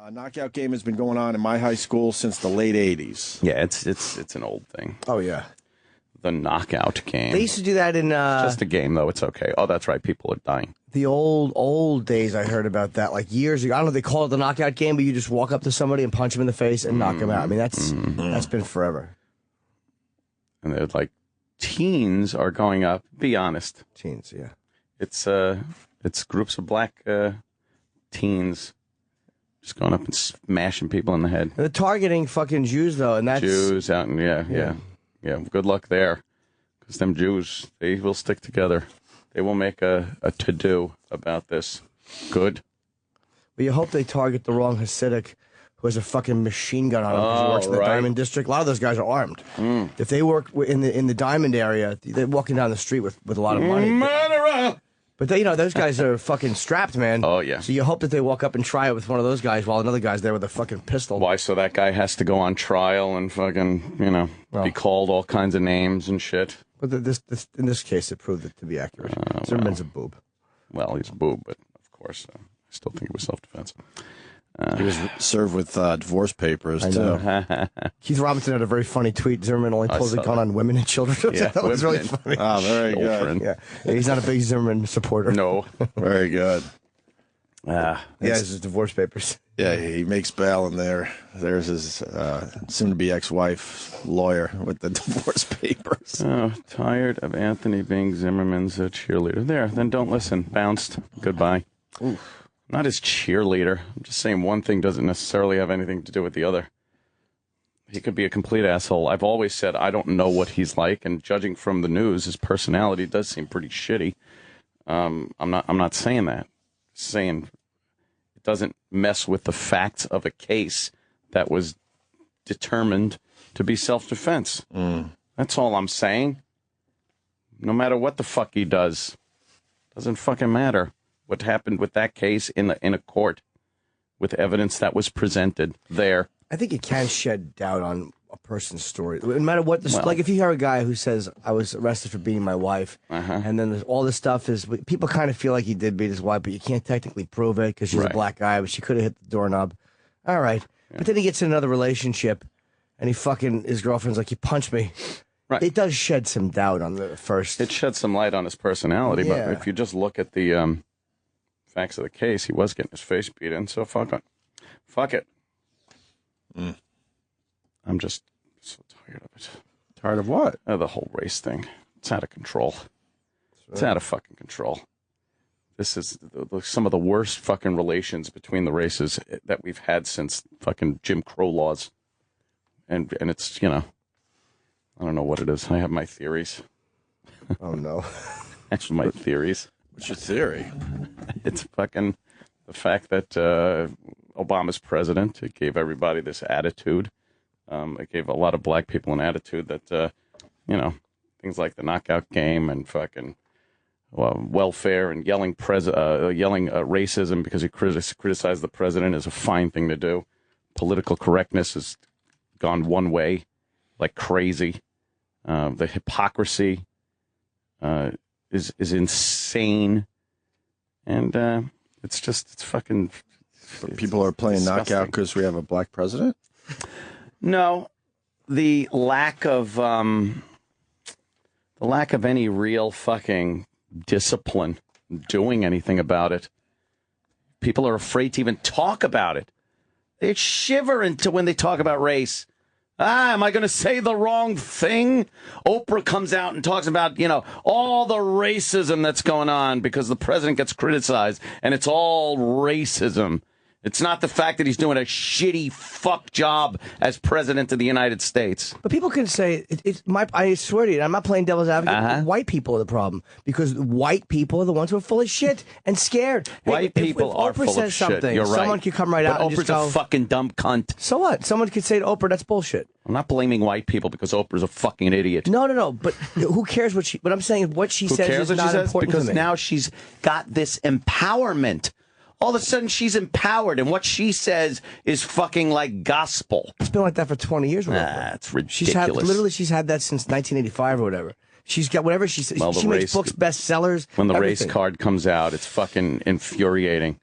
A knockout game has been going on in my high school since the late 80s. Yeah, it's an old thing. Oh, yeah. The knockout game. They used to do that in... It's just a game, though. It's okay. Oh, that's right. People are dying. The old days, I heard about that, like years ago. I don't know if they call it the knockout game, but you just walk up to somebody and punch them in the face and knock them out. I mean, that's been forever. And they're like, teens are going up. Be honest. Teens, yeah. It's groups of black teens just going up and smashing people in the head. And they're targeting fucking Jews, though, and that's... Jews out, and yeah. Good luck there, because them Jews, they will stick together. They will make a to-do about this. Good. But you hope they target the wrong Hasidic who has a fucking machine gun on him because he works in the Diamond District. A lot of those guys are armed. If they work in the Diamond area, they're walking down the street with a lot of money. Murderer! But they, those guys are fucking strapped, man. Oh, yeah. So you hope that they walk up and try it with one of those guys while another guy's there with a fucking pistol. Why? So that guy has to go on trial and fucking, be called all kinds of names and shit. But in this case, it proved it to be accurate. Zimmerman's a boob. Well, he's a boob, but of course, I still think it was self-defense. He was served with divorce papers, too. Keith Robinson had a very funny tweet. Zimmerman only pulls a gun on women and children. Yeah, that was really funny. Oh, very good. Yeah, he's not a big Zimmerman supporter. No. Very good. Yeah, his divorce papers. Yeah, he makes bail, and there's his soon-to-be ex-wife lawyer with the divorce papers. Oh, tired of Anthony being Zimmerman's cheerleader. There, then don't listen. Bounced. Goodbye. Oof. Not his cheerleader. I'm just saying one thing doesn't necessarily have anything to do with the other. He could be a complete asshole. I've always said I don't know what he's like, and judging from the news, his personality does seem pretty shitty. I'm not saying that. Saying it doesn't mess with the facts of a case that was determined to be self-defense. That's all I'm saying. No matter what the fuck he does, doesn't fucking matter what happened with that case in a court with evidence that was presented there. I think it can shed doubt on a person's story. No matter what, like if you hear a guy who says, I was arrested for beating my wife, and then all this stuff is, people kind of feel like he did beat his wife, but you can't technically prove it because she's a black guy, but she could have hit the doorknob. All right. Yeah. But then he gets in another relationship, and his girlfriend's like, you punched me. Right. It does shed some doubt on the first. It sheds some light on his personality, but if you just look at the facts of the case, he was getting his face beat in, so fuck it. I'm just so tired of it. Tired of what? The whole race thing. It's out of control. It's out of fucking control. This is some of the worst fucking relations between the races that we've had since fucking Jim Crow laws. And it's, I don't know what it is. I have my theories. Oh, no. That's my theories. What's your theory? It's fucking the fact that Obama's president. It gave everybody this attitude. It gave a lot of black people an attitude that, things like the knockout game and fucking welfare and yelling racism because he criticized the president is a fine thing to do. Political correctness has gone one way like crazy. The hypocrisy is insane. And it's fucking... But people are playing disgusting. knockout because we have a black president? No, the lack of any real fucking discipline, doing anything about it. People are afraid to even talk about it. They shiver when they talk about race. Am I going to say the wrong thing? Oprah comes out and talks about, all the racism that's going on because the president gets criticized, and it's all racism. It's not the fact that he's doing a shitty fuck job as president of the United States. But people can say, I swear to you, I'm not playing devil's advocate. White people are the problem because white people are the ones who are full of shit and scared. White people are full of shit. You're right. Someone could come right out and just go, Oprah's a fucking dumb cunt. So what? Someone could say to Oprah, that's bullshit. I'm not blaming white people because Oprah's a fucking idiot. No. But who cares what I'm saying is what she says is not important because to me. now she's got this empowerment. All of a sudden, she's empowered, and what she says is fucking like gospel. It's been like that for 20 years. That's ridiculous. She's had that since 1985 or whatever. She's got whatever she says. She makes books, bestsellers. When the everything. race card comes out, it's fucking infuriating.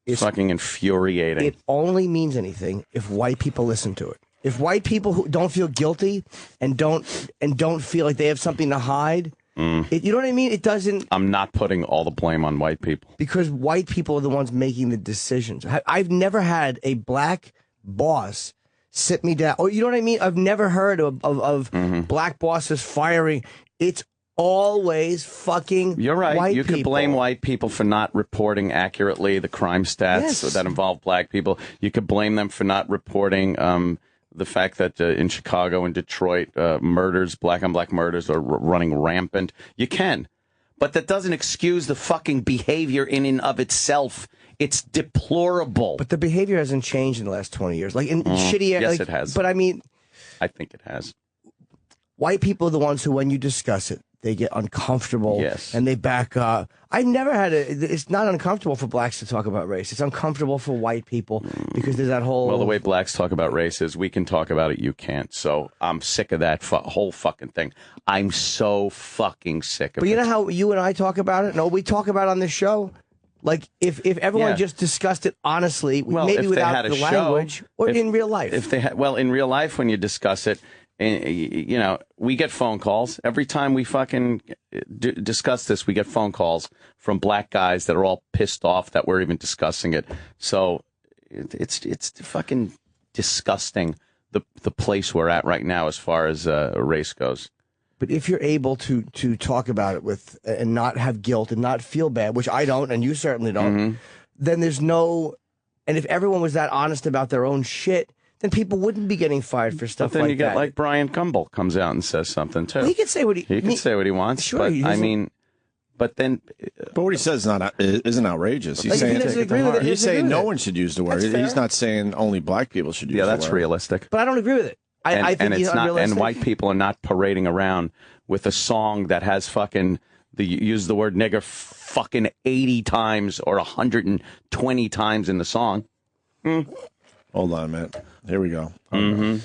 It's fucking infuriating. It only means anything if white people listen to it. If white people who don't feel guilty and don't feel like they have something to hide, you know what I mean? It doesn't. I'm not putting all the blame on white people because white people are the ones making the decisions. I've never had a black boss sit me down. Or you know what I mean? I've never heard of black bosses firing. It's always fucking. You're right. White You people. could blame white people for not reporting accurately the crime stats that involve black people. You could blame them for not reporting the fact that in Chicago and Detroit, murders, black on black murders, are running rampant. You can, but that doesn't excuse the fucking behavior in and of itself. It's deplorable. But the behavior hasn't changed in the last 20 years. Like in shitty. Yes, like, it has. But I mean, I think it has. White people are the ones who, when you discuss it, they get uncomfortable and they back up. I never had it's not uncomfortable for blacks to talk about race. It's uncomfortable for white people because there's that whole. Well, the way blacks talk about race is we can talk about it, you can't. So I'm sick of that whole fucking thing. I'm so fucking sick of it. But you know how you and I talk about it? No, we talk about it on this show. Like if everyone just discussed it honestly, maybe without the language, or in real life. If they in real life, when you discuss it, you know, we get phone calls every time we fucking discuss this. We get phone calls from black guys that are all pissed off that we're even discussing it. So it's fucking disgusting the place we're at right now as far as race goes. But if you're able to talk about it with and not have guilt and not feel bad, which I don't, and you certainly don't, then there's no. And if everyone was that honest about their own shit, then people wouldn't be getting fired for stuff like that. But then you get like Brian Gumbel comes out and says something too. Well, he can say what he can say what he wants. Sure, but I mean, but what he says isn't outrageous. He's saying he's saying no one should use the word. He's not saying only black people should use the word. Yeah, that's realistic. But I don't agree with it. I think it's he's not. unrealistic. And white people are not parading around with a song that has fucking use the word nigger fucking 80 times or 120 times in the song. Hold on a minute. Here we go. We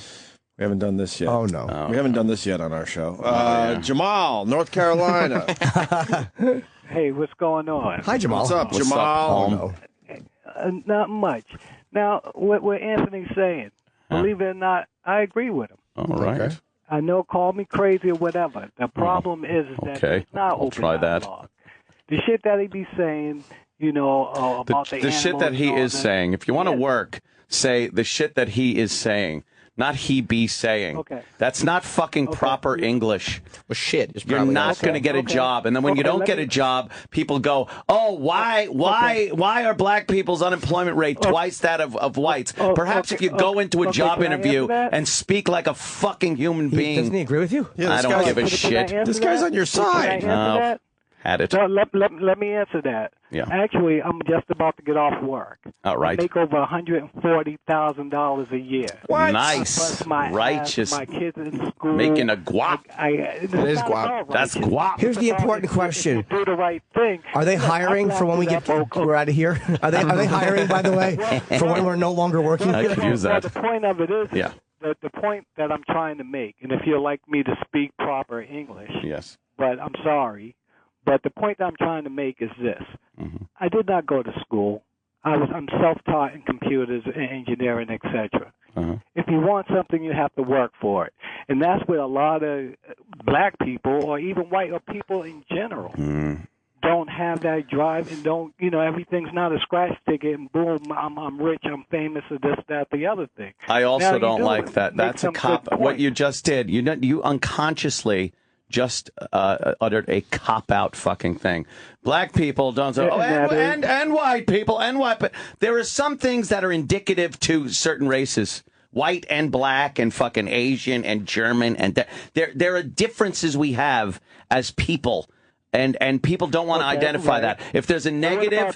haven't done this yet. Oh, no. We haven't done this yet on our show. Jamal, North Carolina. Hey, what's going on? Hi, Jamal. What's up, Jamal? Not much. Now, what Anthony's saying, believe it or not, I agree with him. All right. Okay. I know, call me crazy or whatever. The problem is that it's not open dialogue. The shit that he be saying, you know, about the shit that he is saying. If you want to work, say the shit that he is saying, not he be saying. Okay. That's not fucking proper English. Well, shit. You're not going to get a job. And then when you don't get a job, people go, oh, why are black people's unemployment rate twice that of whites? Perhaps if you go into a job interview and speak like a fucking human being. Doesn't he agree with you? Yeah, I don't give a shit. This guy's on your side. No. Had it. No, let me answer that. Yeah. Actually, I'm just about to get off work. All right. I make over $140,000 a year. What? Nice. Righteous. My kids in school. Making a guap. It is guap. That's guap. Here's the important question. Do the right thing. Are they hiring for when we're out of here? Are they hiring, by the way, for when we're no longer working? I could use that. The point of it is, yeah. The point that I'm trying to make, and if you'd like me to speak proper English, yes, but I'm sorry. But the point that I'm trying to make is this. I did not go to school. I'm self-taught in computers and engineering, etc. If you want something, you have to work for it. And that's what a lot of black people or even white or people in general don't have that drive and don't, you know, everything's not a scratch ticket and boom, I'm rich, I'm famous, or this, that, the other thing. I also don't like that. That's a cop. What you just did, you unconsciously just uttered a cop-out fucking thing. Black people don't say, and white people, but there are some things that are indicative to certain races. White and black and fucking Asian and German. And there are differences we have as people. And people don't want to identify that. If there's a negative,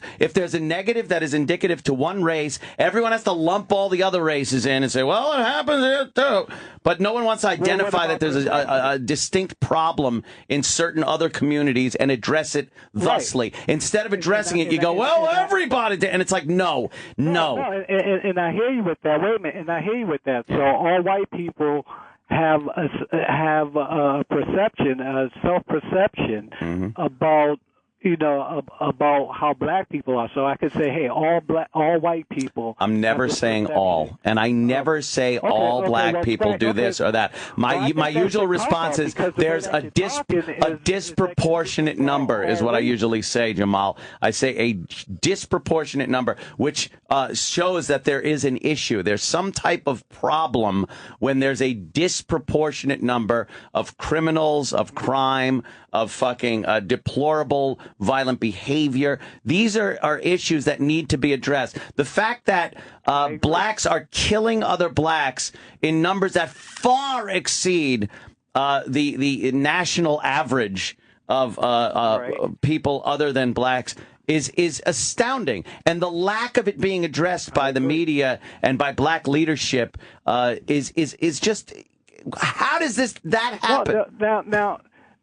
that is indicative to one race, everyone has to lump all the other races in and say, well, it happens here too. But no one wants to identify that there's a distinct problem in certain other communities and address it thusly. Right. Instead of addressing it, you go, well, everybody did. And it's like, no. And I hear you with that. Wait a minute. And I hear you with that. So all white people have a perception, a self-perception about about how black people are. So I could say, hey, all white people. I'm never saying all, and I never say all black people do this or that. My usual response is there's a disproportionate number is what I usually say, Jamal. I say a disproportionate number, which shows that there is an issue. There's some type of problem when there's a disproportionate number of criminals, of crime, of fucking deplorable violent behavior. These are issues that need to be addressed. The fact that blacks are killing other blacks in numbers that far exceed the national average of people other than blacks is astounding. And the lack of it being addressed by the media and by black leadership is just, how does that happen? Well,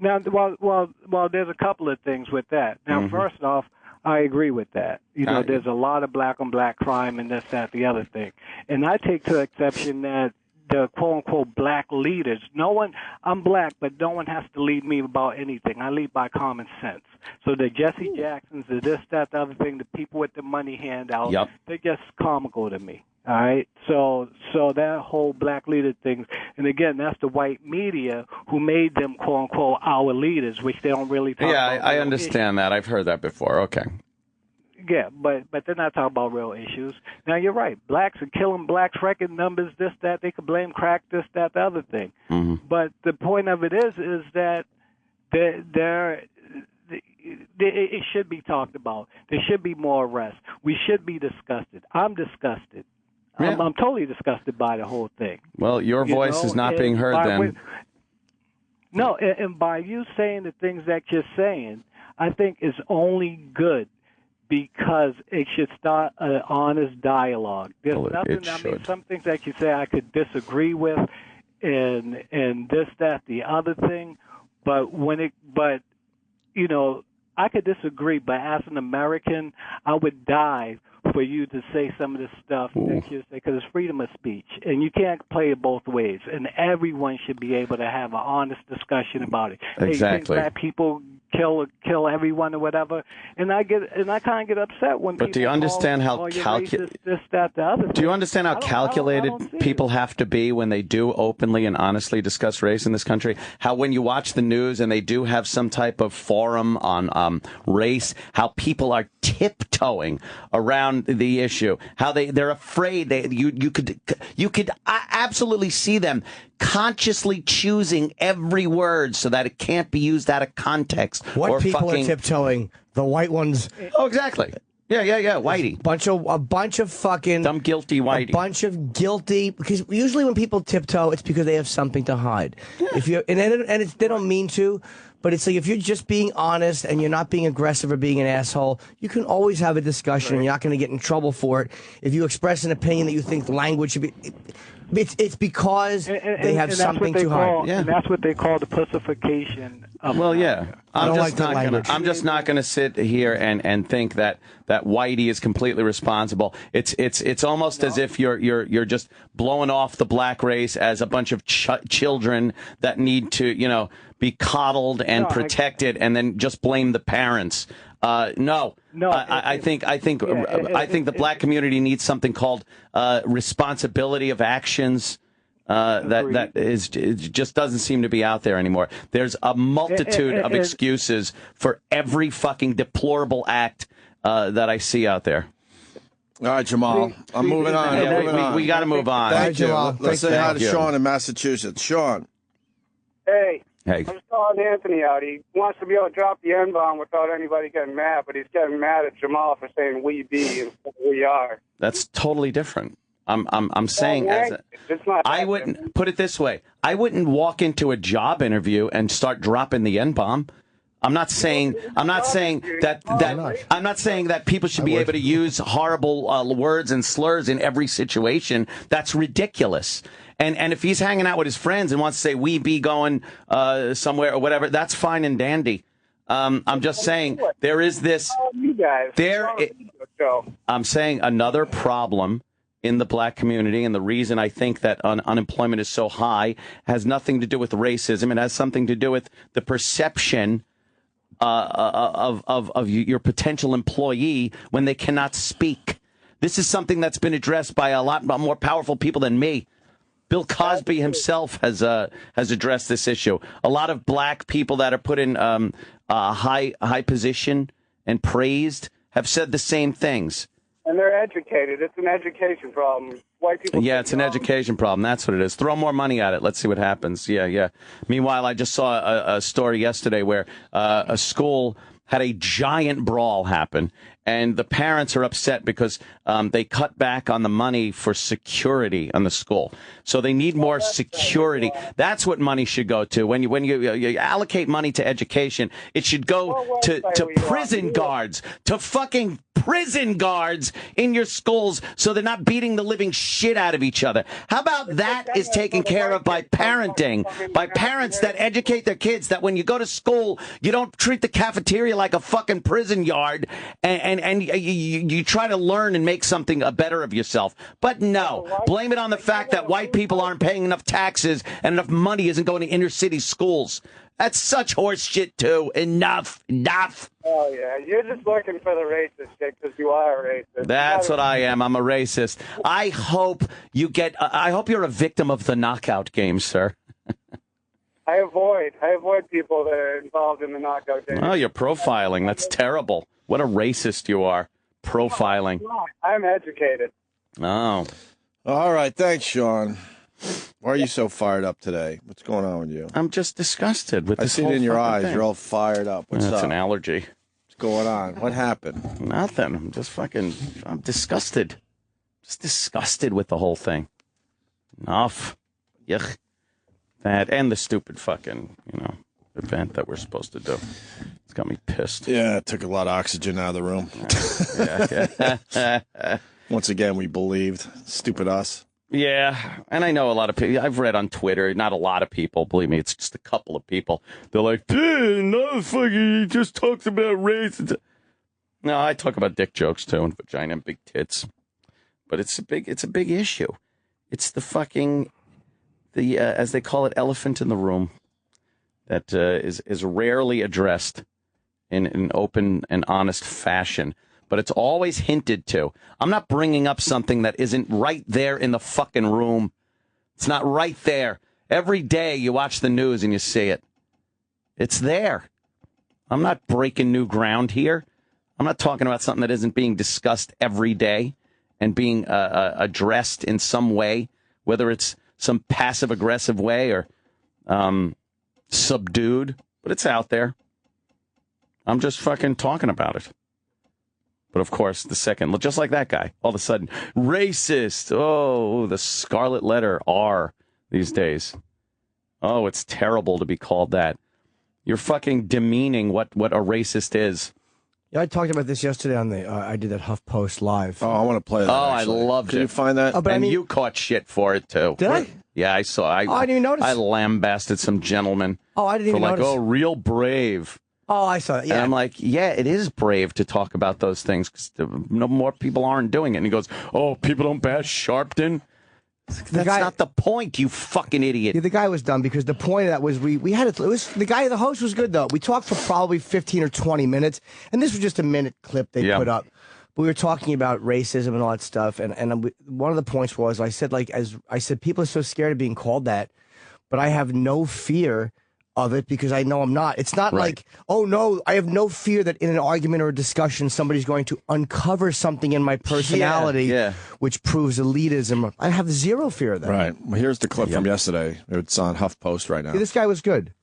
Now, there's a couple of things with that. Now, first off, I agree with that. There's a lot of black-on-black crime and this, that, the other thing. And I take to exception that the quote-unquote black leaders, I'm black, but no one has to lead me about anything. I lead by common sense. So the Jesse Jacksons, the this, that, the other thing, the people with the money handout, they're just comical to me. All right, so that whole black leader thing, and again, that's the white media who made them quote unquote our leaders, which they don't really talk about. I understand that. I've heard that before. Okay. Yeah, but they're not talking about real issues. Now you're right. Blacks are killing blacks, record numbers, this, that. They could blame crack, this, that, the other thing. But the point of it is that it should be talked about. There should be more arrests. We should be disgusted. I'm disgusted. Yeah. I'm totally disgusted by the whole thing. Well, your voice is not being heard then. And by you saying the things that you're saying, I think is only good because it should start an honest dialogue. There's some things that you say I could disagree with, and this, that, the other thing, but I could disagree, but as an American, I would die for you to say some of the stuff that you say, because it's freedom of speech, and you can't play it both ways. And everyone should be able to have an honest discussion about it. Exactly. Hey, you think that people kill everyone or whatever, and I kind of get upset when. But do you understand how calculated? Do you understand how calculated people have to be when they do openly and honestly discuss race in this country? How when you watch the news and they do have some type of forum on race, how people are tiptoeing around the issue, how they're afraid. You could absolutely see them consciously choosing every word so that it can't be used out of context. What people are tiptoeing? The white ones. Oh, exactly. Yeah. Whitey. A bunch of fucking dumb, guilty whitey. A bunch of guilty, because usually when people tiptoe, it's because they have something to hide. Yeah. If you they don't mean to. But it's like if you're just being honest and you're not being aggressive or being an asshole, you can always have a discussion and you're not going to get in trouble for it. If you express an opinion that you think the language should be... It's because they have something to hide. Yeah. And that's what they call the pussification of America. I'm just not going to sit here and think that Whitey is completely responsible. It's almost as if you're just blowing off the black race as a bunch of children that need to be coddled and protected, and then just blame the parents. I think the black community needs something called responsibility of actions. That just doesn't seem to be out there anymore. There's a multitude of excuses for every fucking deplorable act that I see out there. All right, Jamal. I'm moving on. We got to move on. Thank you. Let's say hi to Sean in Massachusetts. Sean. Hey. I'm just calling Anthony out. He wants to be able to drop the N-bomb without anybody getting mad, but he's getting mad at Jamal for saying we be and we are. That's totally different. I'm saying I wouldn't put it this way. I wouldn't walk into a job interview and start dropping the N-bomb. I'm not saying that people should be able to use horrible words and slurs in every situation. That's ridiculous. And if he's hanging out with his friends and wants to say we be going somewhere or whatever, that's fine and dandy. I'm just saying there is this. I'm saying another problem in the black community, and the reason I think that unemployment is so high has nothing to do with racism. It has something to do with the perception of your potential employee when they cannot speak. This is something that's been addressed by a lot more powerful people than me. Bill Cosby himself has addressed this issue. A lot of black people that are put in high position and praised have said the same things. And they're educated. It's an education problem. White people. Yeah, it's an education problem. That's what it is. Throw more money at it. Let's see what happens. Yeah. Meanwhile, I just saw a story yesterday where a school had a giant brawl happen, and the parents are upset because they cut back on the money for security on the school. So they need more security. That's what money should go to. When you allocate money to education, it should go to prison guards, to fucking prison guards in your schools, so they're not beating the living shit out of each other. How about that is taken care of by parenting, by parents that educate their kids, that when you go to school, you don't treat the cafeteria like a fucking prison yard, and you try to learn and make something better of yourself. But no, blame it on the fact that white people aren't paying enough taxes and enough money isn't going to inner city schools. That's such horse shit, too. Enough. Oh, yeah. You're just looking for the racist shit because you are a racist. That's what I am. I'm a racist. I hope you're a victim of the knockout game, sir. I avoid people that are involved in the knockout game. Oh, you're profiling. That's terrible. What a racist you are. Profiling. I'm educated. Oh. All right. Thanks, Sean. Why are you so fired up today? What's going on with you? I'm just disgusted with this. I see it in your eyes. You're all fired up. What's up? That's an allergy. What's going on? What happened? Nothing. I'm disgusted. Just disgusted with the whole thing. Enough. Yuck. That and the stupid fucking, event that we're supposed to do. It's got me pissed. Yeah, it took a lot of oxygen out of the room. Yeah. Once again, we believed. Stupid us. Yeah, and I know a lot of people. I've read on Twitter, not a lot of people, believe me, it's just a couple of people. They're like, no, fucking, he just talks about race. No, I talk about dick jokes too, and vagina and big tits. But it's a big issue. It's the fucking, as they call it, elephant in the room that is rarely addressed in an open and honest fashion. But it's always hinted to. I'm not bringing up something that isn't right there in the fucking room. It's not right there. Every day you watch the news and you see it. It's there. I'm not breaking new ground here. I'm not talking about something that isn't being discussed every day and being addressed in some way, whether it's some passive-aggressive way or subdued. But it's out there. I'm just fucking talking about it. But, of course, the second, just like that guy, all of a sudden, racist. Oh, the scarlet letter R these days. Oh, it's terrible to be called that. You're fucking demeaning what a racist is. Yeah, I talked about this yesterday on I did that HuffPost Live. Oh, I want to play that. Oh, actually. I loved it. Can you find that? Oh, but and you caught shit for it, too. Did I? Yeah, I saw. I didn't even notice. I lambasted some gentleman. Oh, I didn't even notice. Oh, real brave. Oh, I saw it. Yeah. And I'm like, yeah, it is brave to talk about those things because no more people aren't doing it. And he goes, oh, people don't bash Sharpton. That's not the point, you fucking idiot. Yeah, the guy was dumb because the point of that was we had it. It was the guy, the host was good though. We talked for probably 15 or 20 minutes, and this was just a minute clip they put up. We were talking about racism and all that stuff, and one of the points was I said people are so scared of being called that, but I have no fear of it because I know I'm not. It's not like, oh no, I have no fear that in an argument or a discussion somebody's going to uncover something in my personality which proves elitism. I have zero fear of that. Right. Well, here's the clip from yesterday. It's on HuffPost right now. Yeah, this guy was good.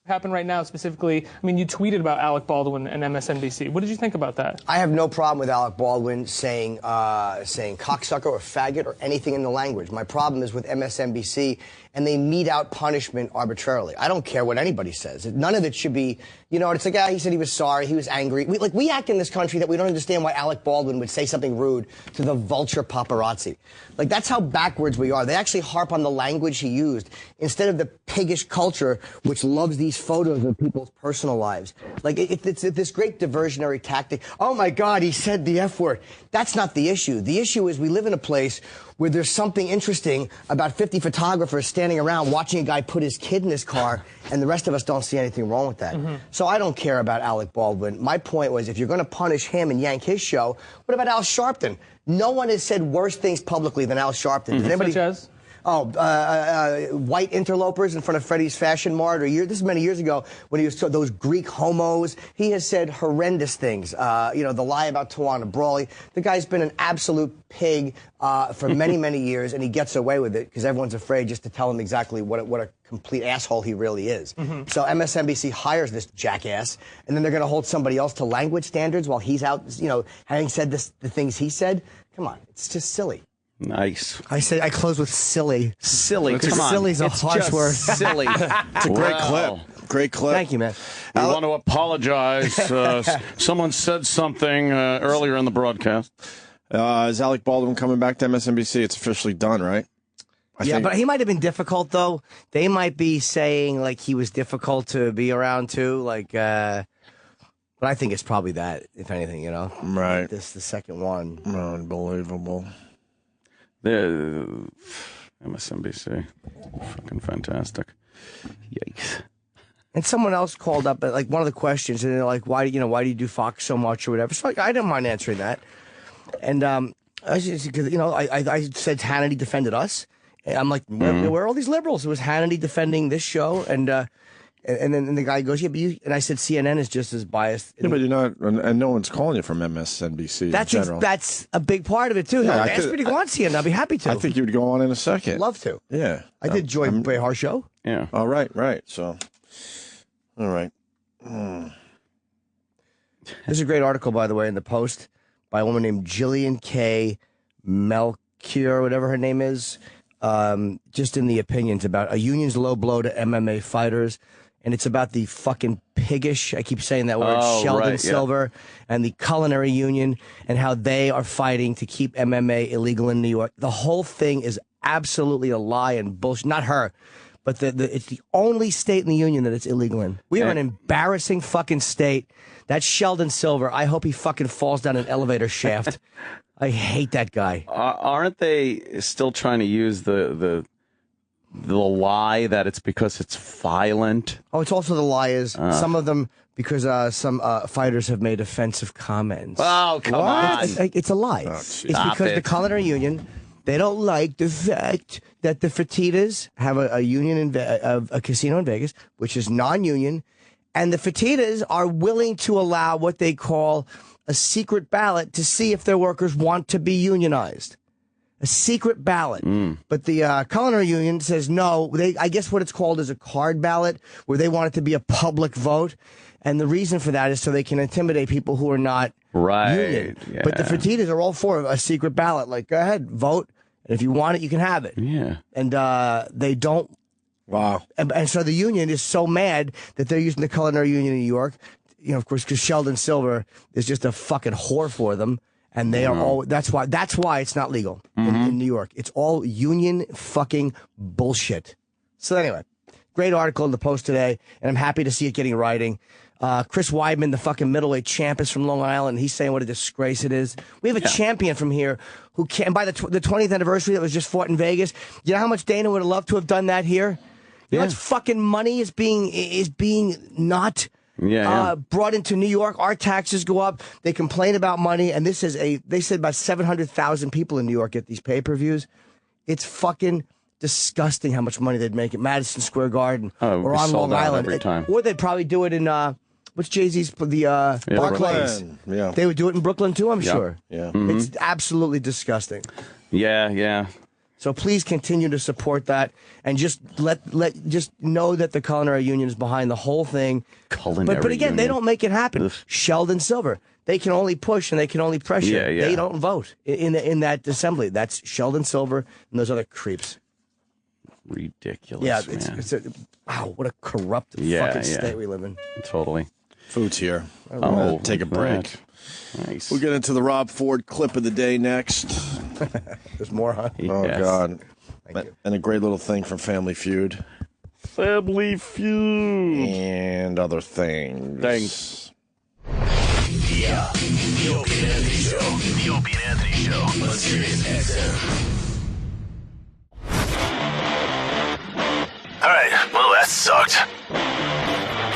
Happen right now specifically. I mean, you tweeted about Alec Baldwin and MSNBC. What did you think about that? I have no problem with Alec Baldwin saying cocksucker or faggot or anything in the language. My problem is with MSNBC, and they mete out punishment arbitrarily. I don't care what anybody says. None of it should be, it's like, he said he was sorry, he was angry. We act in this country that we don't understand why Alec Baldwin would say something rude to the vulture paparazzi. Like, that's how backwards we are. They actually harp on the language he used instead of the piggish culture which loves these photos of people's personal lives. Like, it's this great diversionary tactic. Oh, my God, he said the F word. That's not the issue. The issue is we live in a place where there's something interesting about 50 photographers standing around watching a guy put his kid in his car, and the rest of us don't see anything wrong with that. So I don't care about Alec Baldwin. My point was, if you're going to punish him and yank his show, what about Al Sharpton? No one has said worse things publicly than Al Sharpton. Does anybody? Such as? White interlopers in front of Freddie's Fashion Mart, this is many years ago when he was those Greek homos. He has said horrendous things. The lie about Tawana Brawley. The guy's been an absolute pig for many, many years, and he gets away with it because everyone's afraid just to tell him exactly what a complete asshole he really is. So MSNBC hires this jackass, and then they're going to hold somebody else to language standards while he's out, having said the things he said. Come on, it's just silly. Nice. I close with silly. Silly. Because Come on. silly's a It's harsh just word. Silly. It's a great clip. Great clip. Thank you, man. We want to apologize. Someone said something earlier in the broadcast. Is Alec Baldwin coming back to MSNBC? It's officially done, right? I think. But he might have been difficult, though. They might be saying, like, he was difficult to be around, too. But I think it's probably that, if anything, Right. The second one. Unbelievable. The MSNBC. Fucking fantastic. Yikes. And someone else called up, like, one of the questions, and they're like, why do you do Fox so much or whatever? So I didn't mind answering that. And I said Hannity defended us. And I'm like, where are all these liberals? It was Hannity defending this show, and then the guy goes, yeah, but and I said CNN is just as biased. Yeah, but you're not, and no one's calling you from MSNBC in general. That's a big part of it, too. Yeah, Ask me to go on CNN. I'll be happy to. I think you would go on in a second. Love to. Yeah. I did Joy Behar show. Yeah. Oh, right. So, all right. There's a great article, by the way, in the Post by a woman named Jillian K. Melchior, whatever her name is, just in the opinions about a union's low blow to MMA fighters. And it's about the fucking piggish, I keep saying that word, Sheldon Silver and the Culinary Union and how they are fighting to keep MMA illegal in New York. The whole thing is absolutely a lie and bullshit. Not her, but it's the only state in the union that it's illegal in. We are an embarrassing fucking state. That Sheldon Silver, I hope he fucking falls down an elevator shaft. I hate that guy. Aren't they still trying to use the lie that it's because it's violent? Oh, it's also the lie is some of them because some fighters have made offensive comments. Oh, come on. It's a lie. It's because the Culinary Union, they don't like the fact that the Fertitas have a union a casino in Vegas, which is non-union, and the Fertitas are willing to allow what they call a secret ballot to see if their workers want to be unionized. A secret ballot. But the Culinary Union says no. I guess what it's called is a card ballot, where they want it to be a public vote. And the reason for that is so they can intimidate people who are not union. Yeah. But the Fertitas are all for a secret ballot. Like, go ahead, vote. And if you want it, you can have it. Yeah. And they don't. Wow. And so the union is so mad that they're using the Culinary Union in New York. Of course, because Sheldon Silver is just a fucking whore for them. And they are all, that's why it's not legal in New York. It's all union fucking bullshit. So anyway, great article in the Post today, and I'm happy to see it getting writing. Chris Weidman, the fucking middleweight champ, is from Long Island. He's saying what a disgrace it is. We have a champion from here who can, by the 20th anniversary that was just fought in Vegas, you know how much Dana would have loved to have done that here? You know how much fucking money is being not brought into New York. Our taxes go up. They complain about money, and this is they said about 700,000 people in New York get these pay-per-views. It's fucking disgusting how much money they'd make at Madison Square Garden or on Long Island. Every time. Or they'd probably do it in what's Jay-Z's Barclays. Yeah. They would do it in Brooklyn too, I'm sure. Yeah. It's absolutely disgusting. Yeah. So please continue to support that, and just just know that the Culinary Union is behind the whole thing. But again, they don't make it happen. Ugh. Sheldon Silver, they can only push and they can only pressure. Yeah. They don't vote in that assembly. That's Sheldon Silver and those other creeps. Ridiculous. Yeah, man. Wow, what a corrupt fucking state we live in. Totally. Food's here. Oh, take a break. That. Nice. We'll get into the Rob Ford clip of the day next. There's more, huh? Oh, Yes. God. Thank you. And a great little thing from Family Feud. Family Feud. And other things. Thanks. Yeah. The Opie and Anthony Show. The Opie and Anthony Show on Sirius XM. sucked?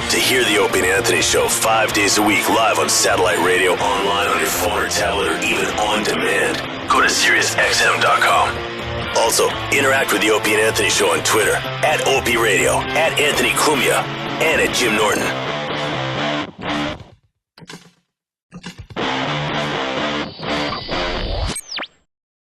To hear the Opie and Anthony Show 5 days a week live on satellite radio, online on your phone or tablet, or even on demand, go to SiriusXM.com. Also, interact with the Opie and Anthony Show on Twitter, @Opie Radio, @Anthony Cumia, and @Jim Norton.